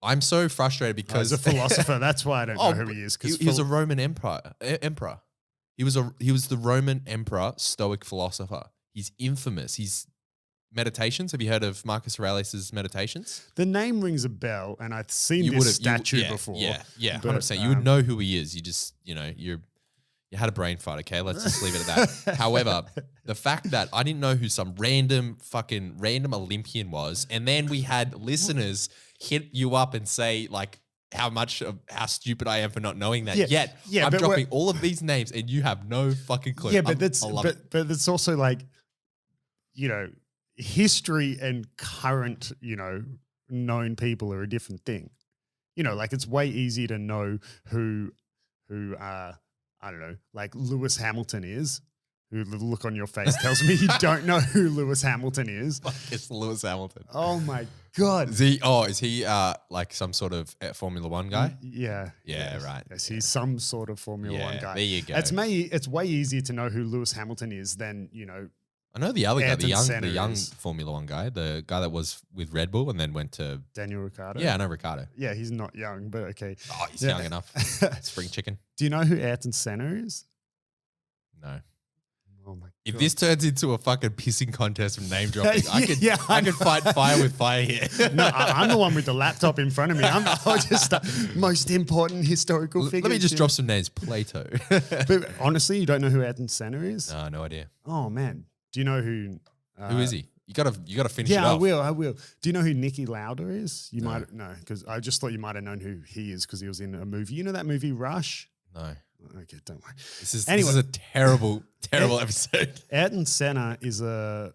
I'm so frustrated because he's a philosopher. That's why I don't know who he is. He was a Roman emperor. He was the Roman emperor, Stoic philosopher. He's infamous. He's Meditations. Have you heard of Marcus Aurelius's Meditations? The name rings a bell, and I've seen this statue before. Yeah, 100%. You would know who he is. You just, you had a brain fart. Okay, let's just leave it at that. However, the fact that I didn't know who some random Olympian was, and then we had listeners hit you up and say like how stupid I am for not knowing that. I'm dropping all of these names, and you have no fucking clue. Yeah, but it's also like, history and current, known people are a different thing. Like it's way easier to know who I don't know, like Lewis Hamilton is. The look on your face tells me you don't know who Lewis Hamilton is. It's Lewis Hamilton. Oh my God. Is he like some sort of Formula One guy? Yeah. Yeah, right. Yes, he's some sort of Formula One guy. There you go. It's way easier to know who Lewis Hamilton is than, I know the other guy, the young is. Formula One guy, the guy that was with Red Bull and then went to Daniel Ricciardo. Yeah, I know Ricciardo. Yeah, he's not young, but okay. Oh, he's young enough. Spring chicken. Do you know who Ayrton Senna is? No. Oh my If God. this turns into a fucking pissing contest from name dropping, I could Yeah, I could fight fire with fire here. No, I'm the one with the laptop in front of me. I'll just start, most important historical figures. Let me just drop some names. Plato. But honestly, you don't know who Ayrton Senna is? No idea. Oh man, do you know who? Who is he? You gotta finish it Yeah, off. I will. Do you know who Nicky Lauda is? You might know, because I just thought you might have known who he is because he was in a movie. You know that movie Rush? No. Okay, don't worry. This is a terrible episode. Ayrton Senna is a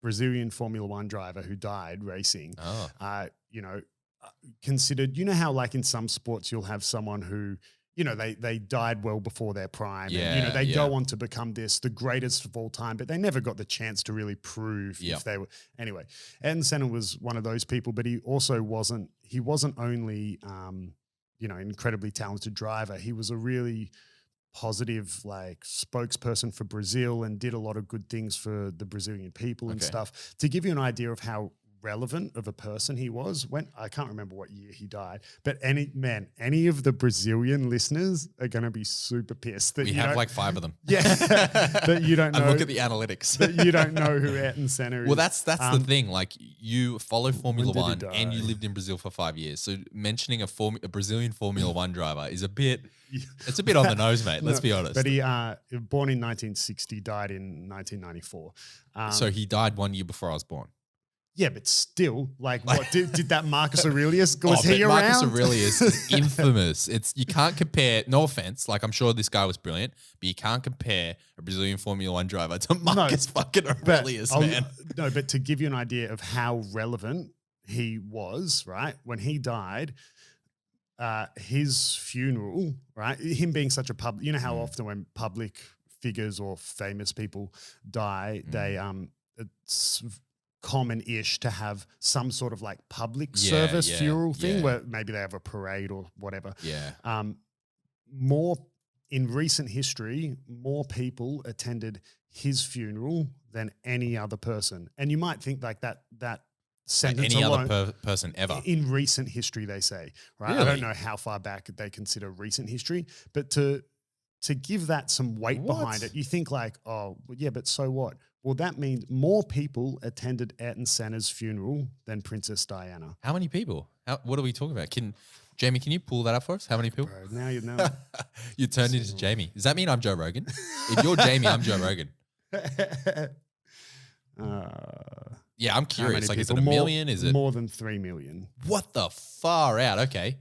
Brazilian Formula One driver who died racing. Oh. Considered, you know how like in some sports you'll have someone who, they died well before their prime. Yeah, and, they yeah. go on to become the greatest of all time, but they never got the chance to really prove Yep. if they were. Anyway, Ayrton Senna was one of those people, but he wasn't only, incredibly talented driver. He was a really positive like spokesperson for Brazil and did a lot of good things for the Brazilian people and Okay. stuff. To give you an idea of how relevant of a person he was, when I can't remember what year he died, but any of the Brazilian listeners are going to be super pissed that We have like 5 of them. yeah, that you don't know. And look at the analytics. that you don't know who Ayrton Senna is. Well, that's the thing. Like you follow Formula did he One die? and you lived in Brazil for 5 years. So mentioning a Brazilian Formula One driver is it's a bit on the nose, mate. Let's be honest. But he born in 1960, died in 1994. So he died 1 year before I was born. Yeah, but still, like what did that Marcus Aurelius? Was he but around? Marcus Aurelius is infamous. You can't compare. No offense, like I'm sure this guy was brilliant, but you can't compare a Brazilian Formula One driver to Marcus fucking Aurelius, man. No, but to give you an idea of how relevant he was, right? When he died, his funeral, right? Him being such a public, you know how often when public figures or famous people die, they it's common-ish to have some sort of like public service funeral thing where maybe they have a parade or whatever. Yeah. More in recent history, more people attended his funeral than any other person. And you might think like that sentence Any alone, other person ever. in recent history, they say, right? Really? I don't know how far back they consider recent history, but to give that some weight behind it, you think like, oh, well, yeah, but so what? Well, that means more people attended Ayrton Senna's funeral than Princess Diana. How many people? What are we talking about? Jamie, can you pull that up for us? How many people? Bro, now you know. You turned into Jamie. Does that mean I'm Joe Rogan? If you're Jamie, I'm Joe Rogan. Yeah, I'm curious. Like, is it a million? Is it more than 3 million? What the far out? Okay.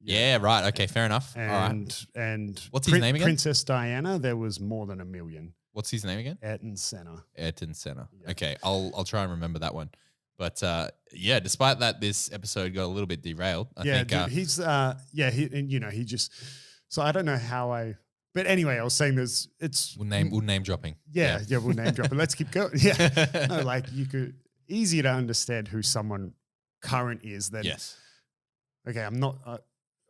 Yeah, right. Okay, fair enough. All right. And what's his name again? Princess Diana, there was more than 1 million. What's his name again? Ayrton Senna. Ayrton Senna. Yeah. Okay, I'll try and remember that one. But yeah, despite that, this episode got a little bit derailed. I think dude, he's he just. So I don't know how but anyway, I was saying we'll name dropping. Yeah, we'll name drop it. Let's keep going. Yeah, no, like you could easier to understand who someone current is than Okay, I'm not.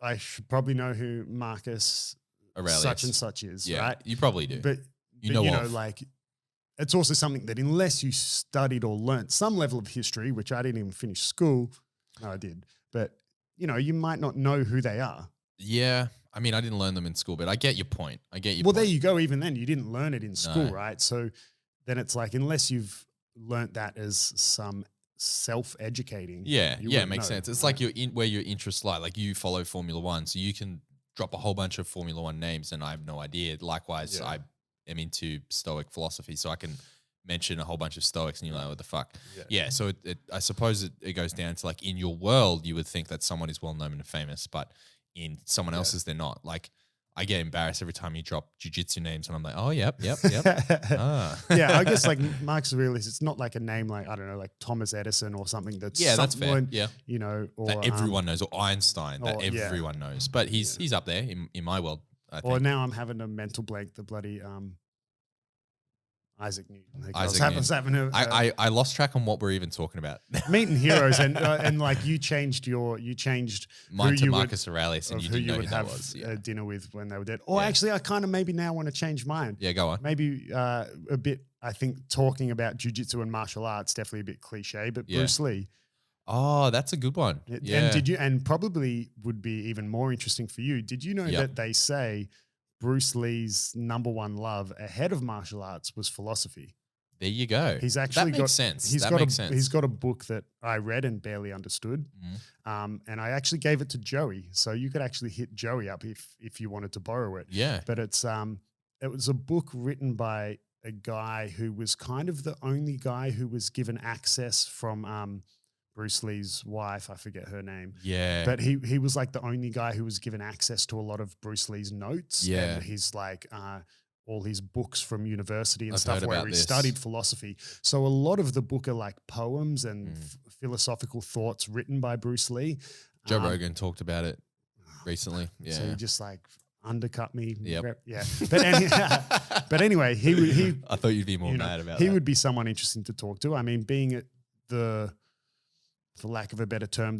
I should probably know who Marcus Aurelius such and such is, yeah, right? You probably do. But you know, like it's also something that unless you studied or learnt some level of history, which I didn't even finish school. No, I did. But, you might not know who they are. Yeah. I mean, I didn't learn them in school, but I get your point. Well, there you go. Even then, you didn't learn it in school, right? So then it's like, unless you've learnt that as some self-educating. Yeah, it makes sense. It's like where your interests lie. Like you follow Formula One, so you can drop a whole bunch of Formula One names and I have no idea. Likewise, I am into Stoic philosophy, so I can mention a whole bunch of Stoics and you're like, what the fuck? Yeah, so I suppose it goes down to like in your world, you would think that someone is well known and famous, but in someone else's, they're not. Like I get embarrassed every time you drop Jiu Jitsu names and I'm like, oh, yep. Yeah, I guess like Marcus Aurelius, it's not like a name like, I don't know, like Thomas Edison or something that's that's fair. Yeah. Or that everyone knows, or Einstein that everyone knows. But he's up there in my world, I think. Or now I'm having a mental blank, the bloody Isaac Newton. Like I lost track on what we're even talking about. Meeting heroes and like you changed mine to Marcus Aurelius and you didn't know who that was. Dinner with when they were dead. Or actually, I kind of maybe now want to change mine. Yeah, go on. Maybe a bit. I think talking about jiu-jitsu and martial arts definitely a bit cliche, but Bruce Lee. Oh, that's a good one. Yeah. And probably would be even more interesting for you. Did you know that they say Bruce Lee's number one love ahead of martial arts was philosophy. There you go. He's actually that makes sense. He's That got makes a sense. he's got a book that I read and barely understood, and I actually gave it to Joey. So you could actually hit Joey up if you wanted to borrow it. Yeah. But it was a book written by a guy who was kind of the only guy who was given access from Bruce Lee's wife. I forget her name. Yeah. But he was like the only guy who was given access to a lot of Bruce Lee's notes. Yeah. And his like all his books from university and I've stuff heard where about he this. studied philosophy. So a lot of the book are like poems and philosophical thoughts written by Bruce Lee. Joe Rogan talked about it recently. Yeah. So he just like undercut me. Yep. Yeah. But anyway, he I thought you'd be more mad about he that. would be someone interesting to talk to. I mean, being for lack of a better term,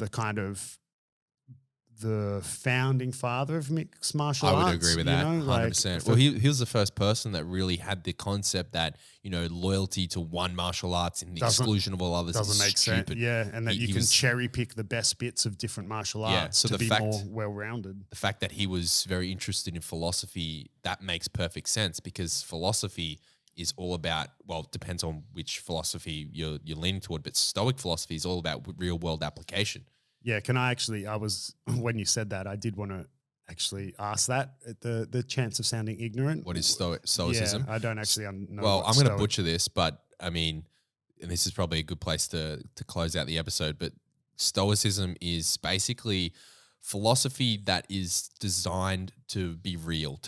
the founding father of mixed martial arts. I would agree with that, 100%. Well, he was the first person that really had the concept that, loyalty to one martial arts in the exclusion of all others doesn't make stupid. sense. Yeah, and that you can cherry pick the best bits of different martial arts to be more well-rounded. The fact that he was very interested in philosophy, that makes perfect sense, because philosophy is all about, well, it depends on which philosophy you're leaning toward, but Stoic philosophy is all about real-world application. Yeah, when you said that, I did want to actually ask that at the chance of sounding ignorant. What is Stoicism? Yeah, I don't actually know. Well, I'm going to butcher this, but I mean, and this is probably a good place to close out the episode, but Stoicism is basically philosophy that is designed to be real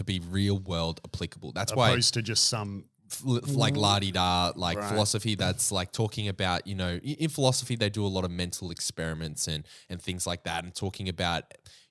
world applicable. That's why, opposed to just some like la-di-da, philosophy that's like talking about, in philosophy, they do a lot of mental experiments and things like that, and talking about,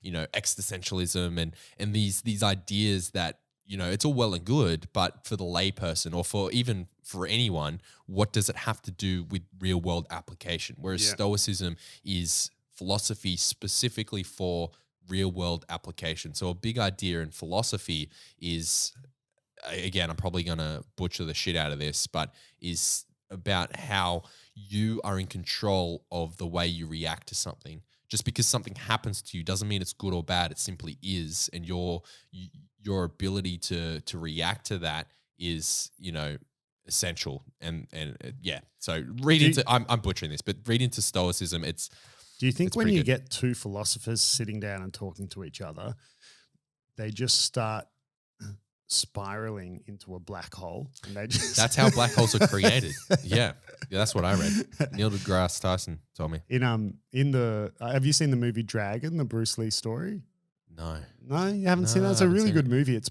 existentialism and these ideas that, it's all well and good, but for the layperson or for anyone, what does it have to do with real world application? Whereas Stoicism is philosophy specifically for real world application. So a big idea in philosophy is, again, I'm probably going to butcher the shit out of this, but is about how you are in control of the way you react to something. Just because something happens to you doesn't mean it's good or bad. It simply is. And your ability to react to that is, essential. And so I'm butchering this, but read into Stoicism. Do you think when you get two philosophers sitting down and talking to each other, they just start spiraling into a black hole, and that's how black holes are created. Yeah, that's what I read. Neil deGrasse Tyson told me. Have you seen the movie Dragon, the Bruce Lee story? No, you haven't seen that. It's a really good movie. It's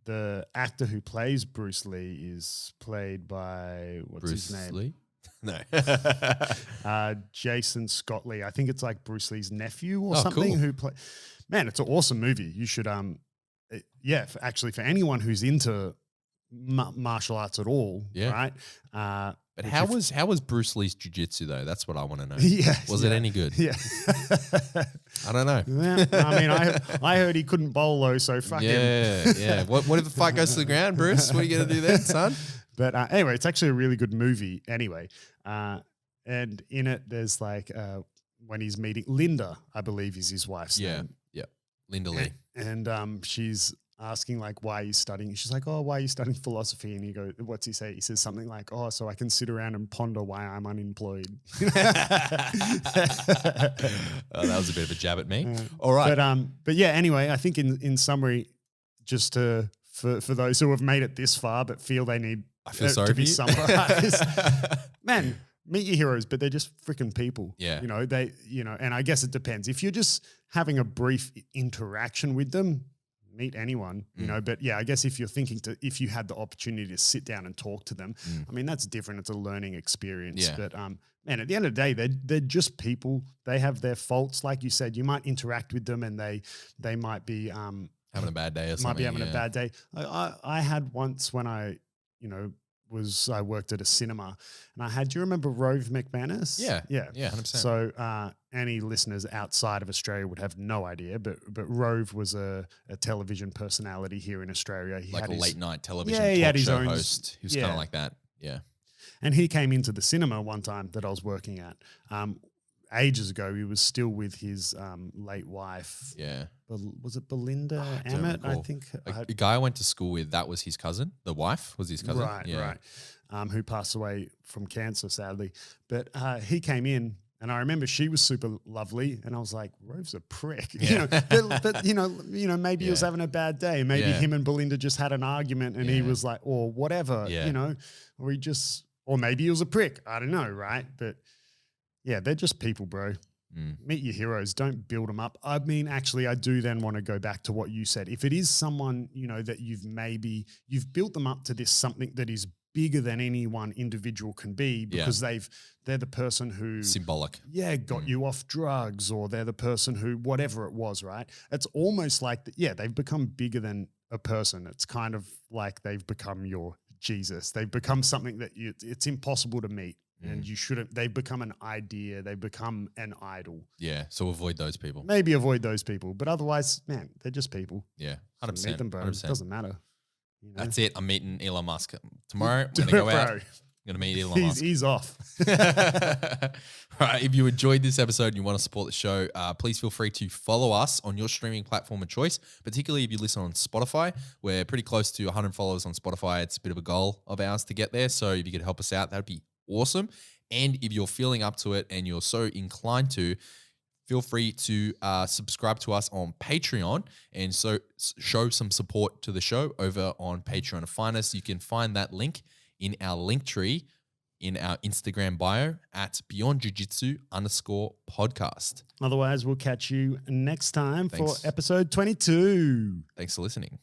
the actor who plays Bruce Lee is played by his name? Lee? No. Jason Scott Lee. I think it's like Bruce Lee's nephew or something. Cool. Man, it's an awesome movie. You should for anyone who's into martial arts at all, right? But how was Bruce Lee's Jiu Jitsu though? That's what I want to know. Yeah, was it any good? Yeah, I don't know. Yeah, I mean, I heard he couldn't bowl though, so fuck him. Yeah. What if the fight goes to the ground, Bruce? What are you gonna do then, son? But anyway, it's actually a really good movie. Anyway, and in it, there's like when he's meeting Linda, I believe is his wife's name. Yeah, Linda Lee, and she's asking like, why are you studying? She's like, oh, why are you studying philosophy? And he goes, what's he say? He says something like, oh, so I can sit around and ponder why I'm unemployed. That was a bit of a jab at me. All right. But yeah, anyway, I think in summary, just for those who have made it this far but feel they need to be summarized, man, meet your heroes, but they're just freaking people. Yeah. And I guess it depends. If you're just having a brief interaction with them, meet anyone, but yeah, I guess if you're if you had the opportunity to sit down and talk to them, I mean, that's different. It's a learning experience, but, man, at the end of the day, they're just people. They have their faults. Like you said, you might interact with them and they might be, having a bad day or something. Might be having a bad day. I had once when I worked at a cinema and do you remember Rove McManus? Yeah. 100%. So any listeners outside of Australia would have no idea, but Rove was a television personality here in Australia. He had late night television talk show own host. He was kind of like that. Yeah. And he came into the cinema one time that I was working at. ages ago. He was still with his late wife. Yeah. Was it Belinda I don't Emmett? I recall. think A guy I went to school with, that was his cousin. The wife was his cousin. Right, yeah. right. Who passed away from cancer, sadly. But he came in, and I remember she was super lovely, and I was like, Rove's a prick. Yeah. But maybe he was Yeah. having a bad day. Maybe Yeah. him and Belinda just had an argument, and he Yeah. was like, or whatever, Yeah. or maybe he was a prick. I don't know, right? But yeah, they're just people, bro. Mm. Meet your heroes. Don't build them up. I mean, actually, I do then want to go back to what you said. If it is someone, that you've built them up to this something that is bigger than any one individual can be, because they're the person who Symbolic. got you off drugs, or they're the person who, whatever it was, right? It's almost like, they've become bigger than a person. It's kind of like they've become your Jesus. They've become something that it's impossible to meet. And you shouldn't, they've become an idea. They've become an idol. Yeah. So avoid those people. Maybe avoid those people. But otherwise, man, they're just people. Yeah. So 100%. meet them, bro. 100%. It doesn't matter. That's it. I'm meeting Elon Musk. Tomorrow, I'm Do going to go it, out. bro. I'm going to meet Elon Musk. He's off. All right. If you enjoyed this episode and you want to support the show, please feel free to follow us on your streaming platform of choice, particularly if you listen on Spotify. We're pretty close to 100 followers on Spotify. It's a bit of a goal of ours to get there. So if you could help us out, that'd be awesome. And if you're feeling up to it and you're so inclined to, feel free to subscribe to us on Patreon and so show some support to the show over on Patreon to find us. You can find that link in our link tree in our Instagram bio at beyondjujitsu_podcast. Otherwise, we'll catch you next time Thanks. for episode 22. Thanks for listening.